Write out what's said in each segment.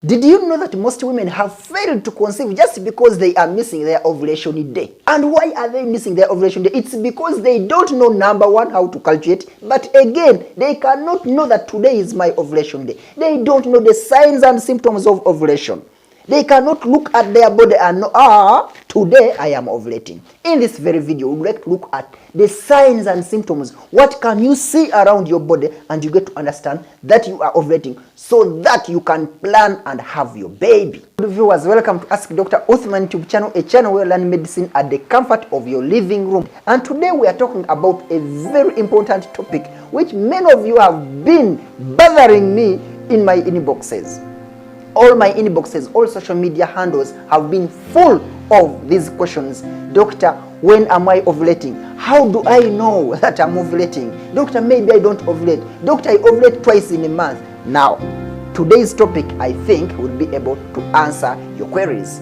Did you know that most women have failed to conceive just because they are missing their ovulation day? And why are they missing their ovulation day? It's because they don't know, number one, how to calculate, but again, they cannot know that today is my ovulation day. They don't know the signs and symptoms of ovulation. They cannot look at their body and know, today I am ovulating. In this very video, we would like to look at the signs and symptoms. What can you see around your body, and you get to understand that you are ovulating so that you can plan and have your baby. Good viewers, welcome to Ask Dr. Uthman YouTube channel, a channel where you learn medicine at the comfort of your living room. And today we are talking about a very important topic which many of you have been bothering me in my inboxes. All my inboxes, all social media handles have been full of these questions. Doctor, when am I ovulating? How do I know that I'm ovulating? Doctor, maybe I don't ovulate. Doctor, I ovulate twice in a month. Now, today's topic, I think, will be able to answer your queries.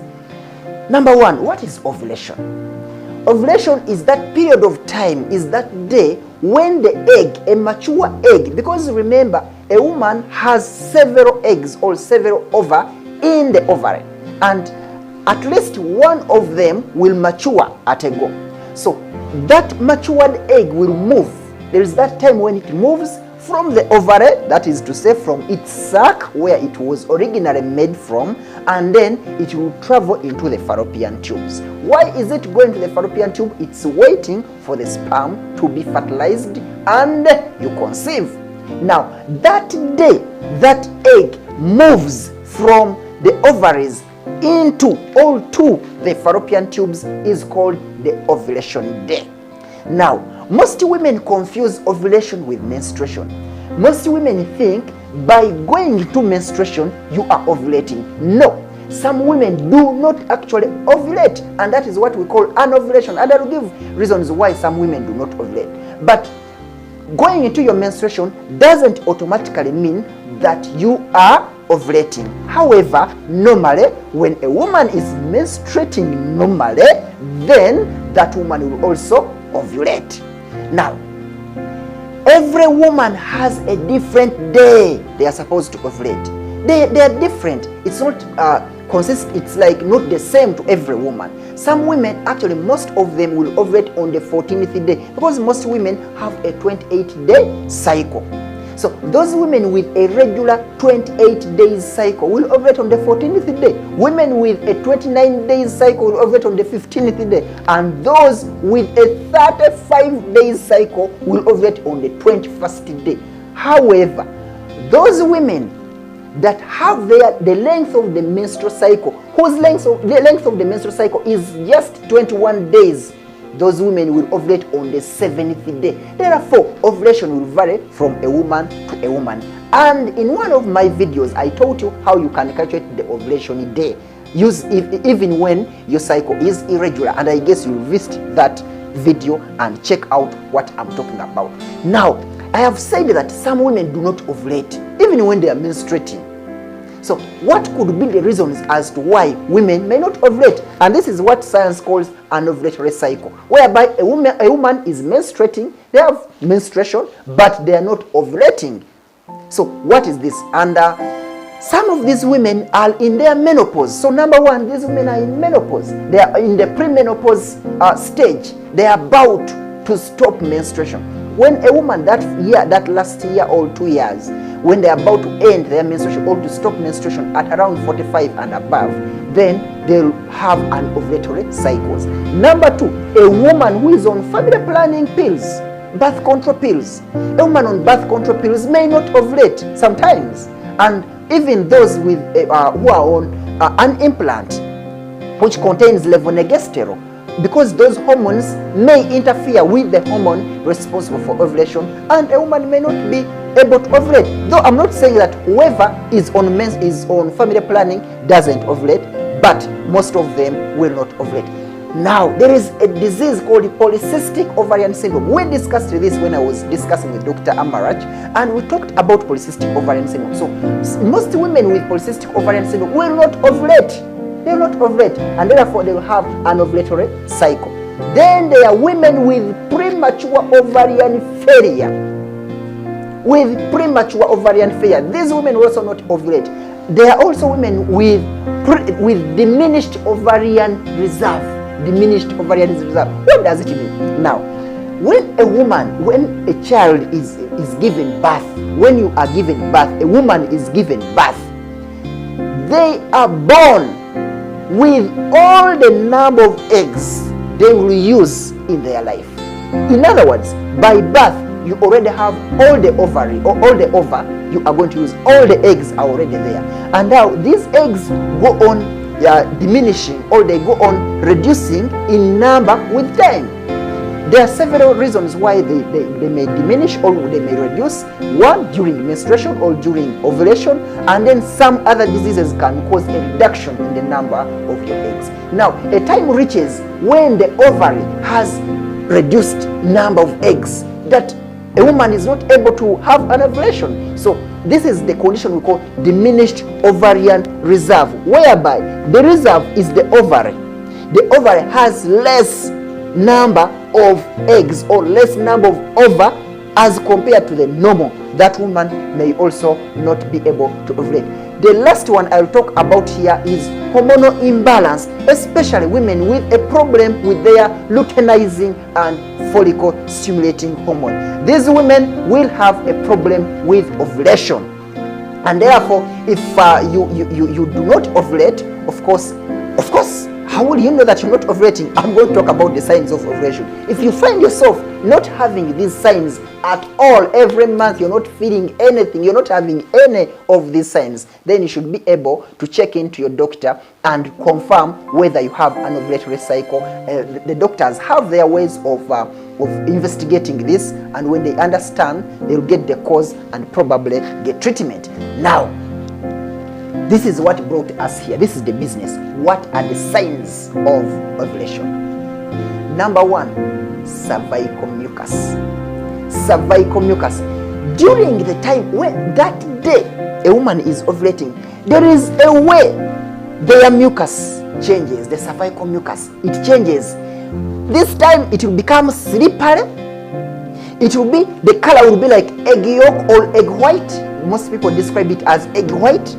Number one, what is ovulation? Ovulation is that period of time, is that day when the egg, a mature egg, because remember, a woman has several eggs or several ova in the ovary, and at least one of them will mature at a go. So that matured egg will move. There is that time when it moves from the ovary, that is to say from its sac where it was originally made from, and then it will travel into the fallopian tubes. Why is it going to the fallopian tube? It's waiting for the sperm to be fertilized and you conceive. Now, that day that egg moves from the ovaries into or to the fallopian tubes is called the ovulation day. Now, most women confuse ovulation with menstruation. Most women think by going to menstruation you are ovulating. No, some women do not actually ovulate, and that is what we call anovulation. And I will give reasons why some women do not ovulate. But going into your menstruation doesn't automatically mean that you are ovulating. However, normally, when a woman is menstruating normally, then that woman will also ovulate. Now, every woman has a different day they are supposed to ovulate. They are different. It's not it's like not the same to every woman. Some women, actually most of them, will ovulate on the 14th day, because most women have a 28-day cycle. So those women with a regular 28 days cycle will ovulate on the 14th day. Women with a 29 days cycle will ovulate on the 15th day. And those with a 35 days cycle will ovulate on the 21st day. However, those women that have the length of the menstrual cycle, whose the length of the menstrual cycle is just 21 days, those women will ovulate on the 7th day. Therefore, ovulation will vary from a woman to a woman. And in one of my videos, I taught you how you can calculate the ovulation day, even when your cycle is irregular. And I guess you'll visit that video and check out what I'm talking about. Now, I have said that some women do not ovulate, even when they are menstruating. So what could be the reasons as to why women may not ovulate? And this is what science calls an ovulatory cycle, whereby a woman is menstruating, they have menstruation, but they are not ovulating. So what is this? And some of these women are in their menopause. So number one, these women are in menopause. They are in the premenopause stage. They are about to stop menstruation. When a woman that last year or 2 years, when they are about to end their menstruation or to stop menstruation at around 45 and above, then they'll have an ovulatory cycles. Number two, a woman who is on family planning pills, birth control pills. A woman on birth control pills may not ovulate sometimes. And even those with who are on an implant which contains levonorgestrel, because those hormones may interfere with the hormone responsible for ovulation, and a woman may not be able to ovulate. Though I'm not saying that whoever is on family planning doesn't ovulate, but most of them will not ovulate. Now, there is a disease called polycystic ovarian syndrome. We discussed this when I was discussing with Dr. Amarach, and we talked about polycystic ovarian syndrome. So most women with polycystic ovarian syndrome will not ovulate. They will not ovulate, and therefore they will have an ovulatory cycle. Then there are women with premature ovarian failure. These women will also not ovulate. there are also women with diminished ovarian reserve. Diminished ovarian reserve. What does it mean? Now, when a child is given birth, when you are given birth, a woman is given birth, they are born with all the number of eggs they will use in their life. In other words, by birth, you already have all the ovary or all the ova you are going to use. All the eggs are already there. And now these eggs go on diminishing, or they go on reducing in number with time. There are several reasons why they may diminish or they may reduce. One, during menstruation or during ovulation, and then some other diseases can cause a reduction in the number of your eggs. Now, a time reaches when the ovary has reduced number of eggs that a woman is not able to have an ovulation. So this is the condition we call diminished ovarian reserve, whereby the reserve is the ovary. The ovary has less number of eggs or less number of ova as compared to the normal. That woman may also not be able to ovulate. The last one I'll talk about here is hormonal imbalance, especially women with a problem with their luteinizing and follicle stimulating hormone. These women will have a problem with ovulation, and therefore if you do not ovulate, of course, how will you know that you're not ovulating? I'm going to talk about the signs of ovulation. If you find yourself not having these signs at all, every month you're not feeling anything, you're not having any of these signs, then you should be able to check into your doctor and confirm whether you have an ovulatory cycle. The doctors have their ways of investigating this, and when they understand, they'll get the cause and probably get treatment. Now, this is what brought us here. This is the business. What are the signs of ovulation? Number one, cervical mucus. Cervical mucus. During the time when that day a woman is ovulating, there is a way their mucus changes, the cervical mucus. It changes. This time it will become slippery. It will be, the color will be like egg yolk or egg white. Most people describe it as egg white.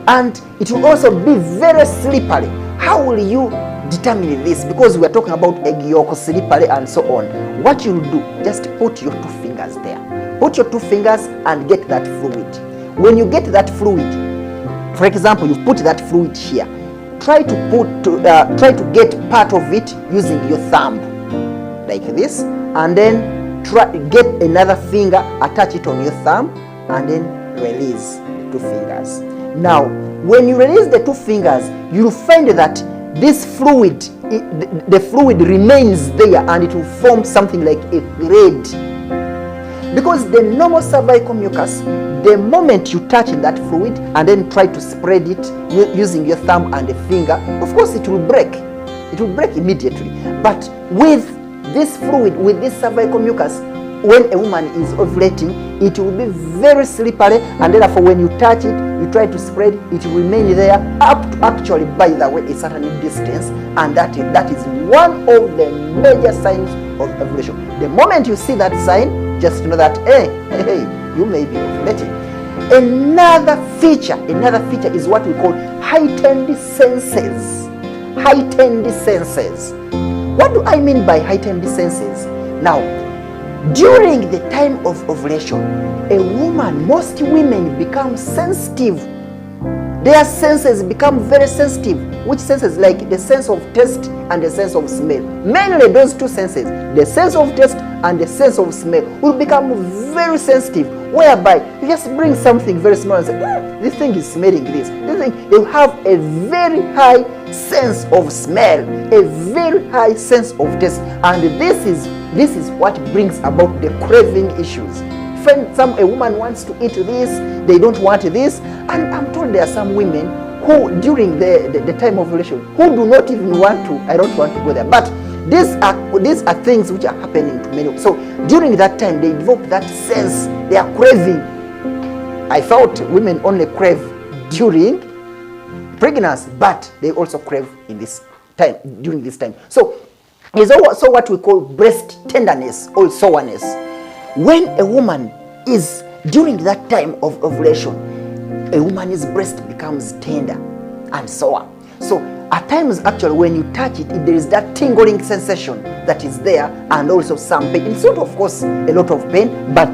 And it will also be very slippery. How will you determine this? Because we are talking about egg yolk, slippery, and so on. What you'll do, just put your 2 fingers there. Put your 2 fingers and get that fluid. When you get that fluid, for example, you put that fluid here. Try to get part of it using your thumb, like this, and then get another finger, attach it on your thumb, and then release the 2 fingers. Now, when you release the 2 fingers, you'll find that this fluid, the fluid remains there, and it will form something like a thread. Because the normal cervical mucus, the moment you touch that fluid and then try to spread it using your thumb and a finger, of course it will break. It will break immediately. But with this fluid, with this cervical mucus, when a woman is ovulating, it will be very slippery, and therefore when you touch it, you try to spread it will remain there up to actually, by the way, a certain distance, and that is one of the major signs of ovulation. The moment you see that sign, just know that hey, you may be ovulating. Another feature is what we call heightened senses. Heightened senses. What do I mean by heightened senses? Now, during the time of ovulation, a woman, most women become sensitive. Their senses become very sensitive. Which senses? Like the sense of taste and the sense of smell. Mainly those 2 senses, the sense of taste and the sense of smell, will become very sensitive, whereby you just bring something very small and say, this thing is smelling this. This thing, you have a very high sense of smell, a very high sense of taste, and this is what brings about the craving issues. A woman wants to eat this, they don't want this, and I'm told there are some women who during the time of ovulation who do not even want to, I don't want to go there, but these are things which are happening to many. So during that time they develop that sense, they are craving. I thought women only crave during pregnancy, but they also crave in this time, during this time. So is also what we call breast tenderness or soreness. When a woman is during that time of ovulation, a woman's breast becomes tender and sore. So at times, actually, when you touch it, there is that tingling sensation that is there, and also some pain. It's not, of course, a lot of pain, but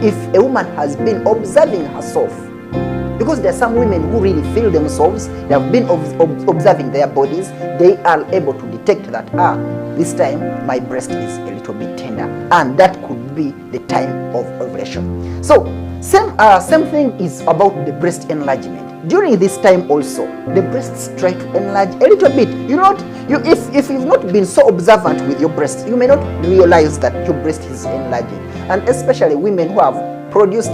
if a woman has been observing herself, because there are some women who really feel themselves, they have been observing their bodies, they are able to detect that, this time my breast is a little bit tender, and that could be the time of ovulation. So same thing is about the breast enlargement. During this time also, the breasts try to enlarge a little bit. If you've not been so observant with your breasts, you may not realize that your breast is enlarging. And especially women who have produced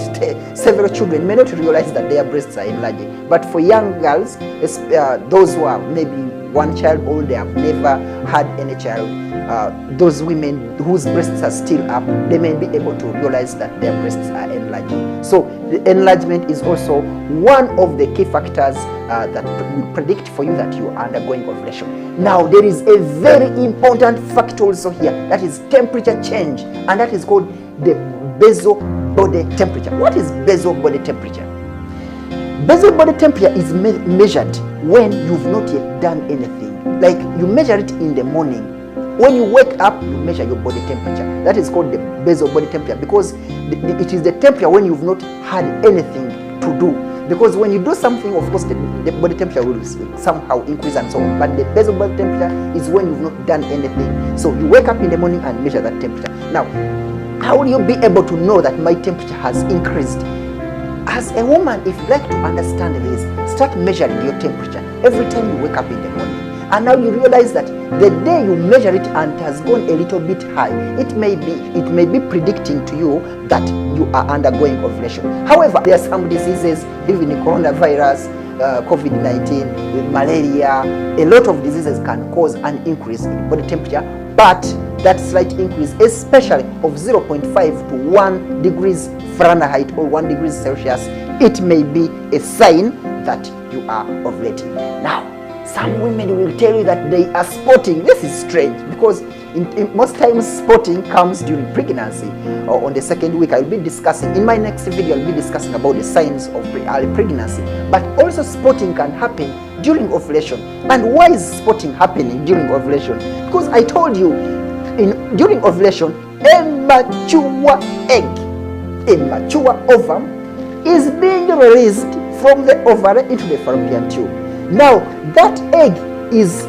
several children may not realize that their breasts are enlarging. But for young girls, those who are maybe one child old, they have never had any child, those women whose breasts are still up, they may be able to realize that their breasts are enlarging. So the enlargement is also one of the key factors that will predict for you that you are undergoing ovulation. Now, there is a very important factor also here, that is temperature change, and that is called the basal body temperature. What is basal body temperature? Basal body temperature is measured when you've not yet done anything. Like, you measure it in the morning. When you wake up, you measure your body temperature. That is called the basal body temperature, because it is the temperature when you've not had anything to do. Because when you do something, of course, the body temperature will somehow increase and so on. But the basal body temperature is when you've not done anything. So you wake up in the morning and measure that temperature. Now, how will you be able to know that my temperature has increased? As a woman, if you like to understand this, start measuring your temperature every time you wake up in the morning. And now you realize that the day you measure it and it has gone a little bit high, it may be predicting to you that you are undergoing ovulation. However, there are some diseases, even the coronavirus, COVID-19, malaria, a lot of diseases can cause an increase in body temperature, but that slight increase, especially of 0.5 to 1 degrees Fahrenheit or 1 degrees Celsius, it may be a sign that you are ovulating. Now, some women will tell you that they are spotting. This is strange, because in most times spotting comes during pregnancy or on the second week. I will be discussing, in my next video, I'll be discussing about the signs of early pregnancy. But also spotting can happen during ovulation. And why is spotting happening during ovulation? Because I told you, during ovulation, a mature egg, a mature ovum, is being released from the ovary into the fallopian tube. Now, that egg is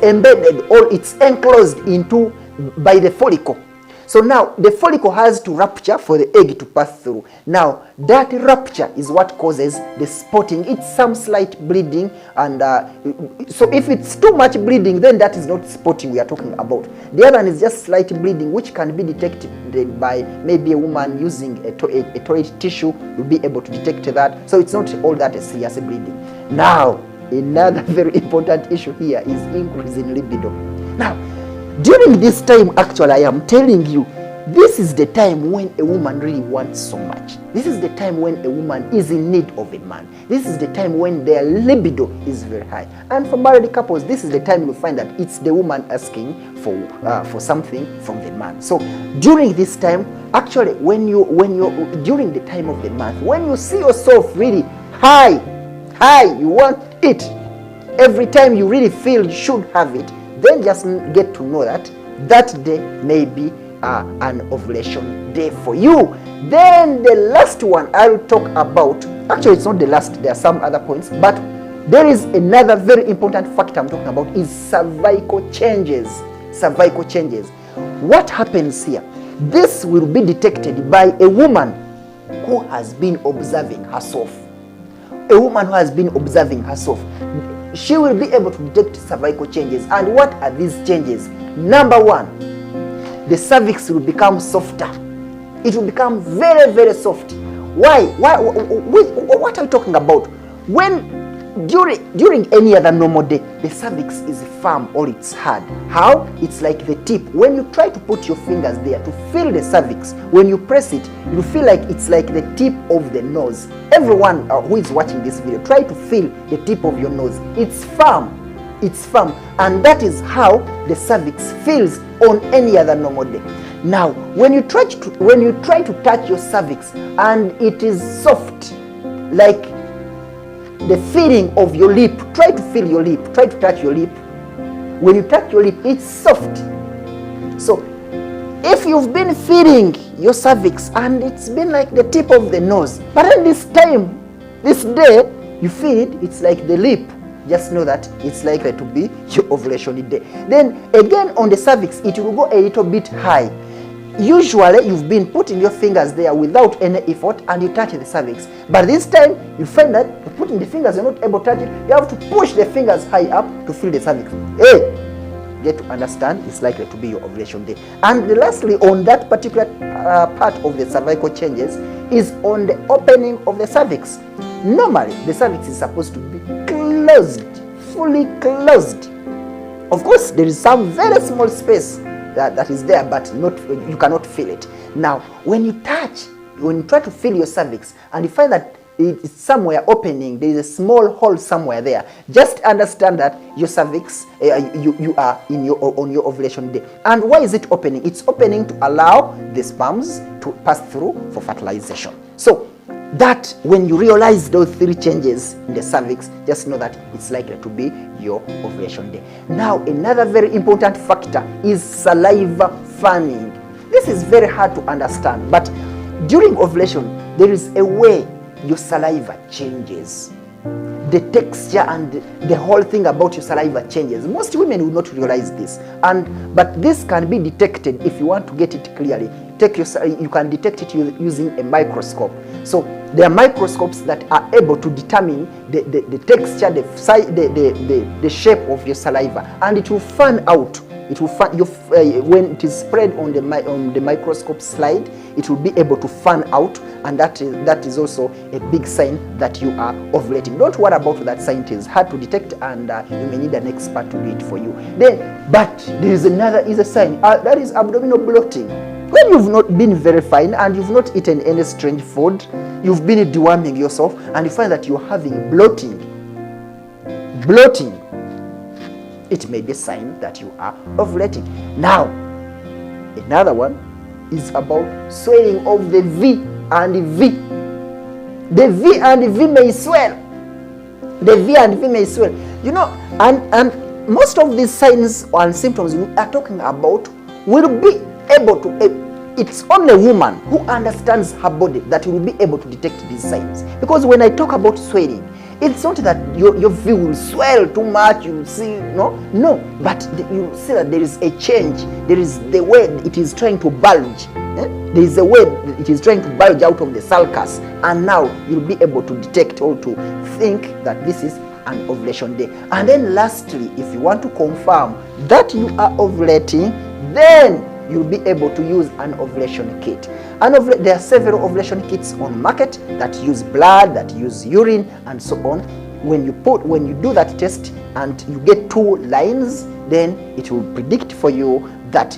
embedded, or it's enclosed into by the follicle. So now the follicle has to rupture for the egg to pass through. Now that rupture is what causes the spotting. It's some slight bleeding, and so if it's too much bleeding, then that is not spotting we are talking about. The other one is just slight bleeding, which can be detected by maybe a woman using a toilet tissue will be able to detect that. So it's not all that serious bleeding. Now, another very important issue here is increase in libido. Now, during this time, actually, I am telling you, this is the time when a woman really wants so much. This is the time when a woman is in need of a man. This is the time when their libido is very high. And for married couples, this is the time you find that it's the woman asking for something from the man. So during this time, actually, during the time of the month, when you see yourself really high, you want it, every time you really feel you should have it, then just get to know that that day may be an ovulation day for you. Then the last one I will talk about, actually it's not the last, there are some other points, but there is another very important factor I'm talking about, is cervical changes. Cervical changes. What happens here? This will be detected by a woman who has been observing herself. A woman who has been observing herself, she will be able to detect cervical changes. And what are these changes? Number one, the cervix will become softer. It will become very, very soft. Why? What are you talking about? When during any other normal day, the cervix is firm or it's hard. How? It's like the tip. When you try to put your fingers there to feel the cervix, when you press it, you feel like it's like the tip of the nose. Everyone who is watching this video, try to feel the tip of your nose. It's firm. It's firm. And that is how the cervix feels on any other normal day. Now, when you try to touch your cervix and it is soft, like the feeling of your lip. Try to feel your lip. Try to touch your lip. When you touch your lip, it's soft. So if you've been feeling your cervix and it's been like the tip of the nose, but then this day, you feel it, it's like the lip, just know that it's likely to be your ovulation day. Then again on the cervix, it will go a little bit high. Usually you've been putting your fingers there without any effort and you touch the cervix. But this time you find that you're putting the fingers, you're not able to touch it. You have to push the fingers high up to feel the cervix. Hey, get to understand it's likely to be your ovulation day. And lastly, on that particular part of the cervical changes is on the opening of the cervix. Normally, the cervix is supposed to be closed, fully closed. Of course, there is some very small space that is there, but you cannot feel it. Now, when you try to feel your cervix and you find that it's somewhere opening, there is a small hole somewhere there, just understand that your cervix, you are on your ovulation day. And why is it opening? It's opening to allow the sperms to pass through for fertilization. So that when you realize those 3 changes in the cervix, just know that it's likely to be your ovulation day. Now, another very important factor is saliva fanning. This is very hard to understand, but during ovulation, there is a way your saliva changes. The texture and the whole thing about your saliva changes. Most women will not realize this, but this can be detected if you want to get it clearly. You can detect it using a microscope. So there are microscopes that are able to determine the texture, the shape of your saliva, and it will fan out. It will fan, when it is spread on the microscope slide, it will be able to fan out, and that is also a big sign that you are ovulating. Don't worry about that sign; it is hard to detect, and you may need an expert to do it for you. But there is a sign that is abdominal bloating. When you've not been very fine and you've not eaten any strange food, you've been deworming yourself, and you find that you're having bloating. It may be a sign that you are ovulating. Now, another one is about swelling of the V and the V. The V and the V may swell. The V and V may swell. You know, and most of these signs and symptoms we are talking about will be able to, it's only a woman who understands her body that will be able to detect these signs. Because when I talk about swelling, it's not that your V will swell too much, you see, no, but you see that there is a change. There is the way it is trying to bulge. There is a way it is trying to bulge out of the sulcus, and now you'll be able to detect or to think that this is an ovulation day. And then lastly, if you want to confirm that you are ovulating, then you'll be able to use an ovulation kit. There are several ovulation kits on market that use blood, that use urine, and so on. When you do that test and you get 2 lines, then it will predict for you that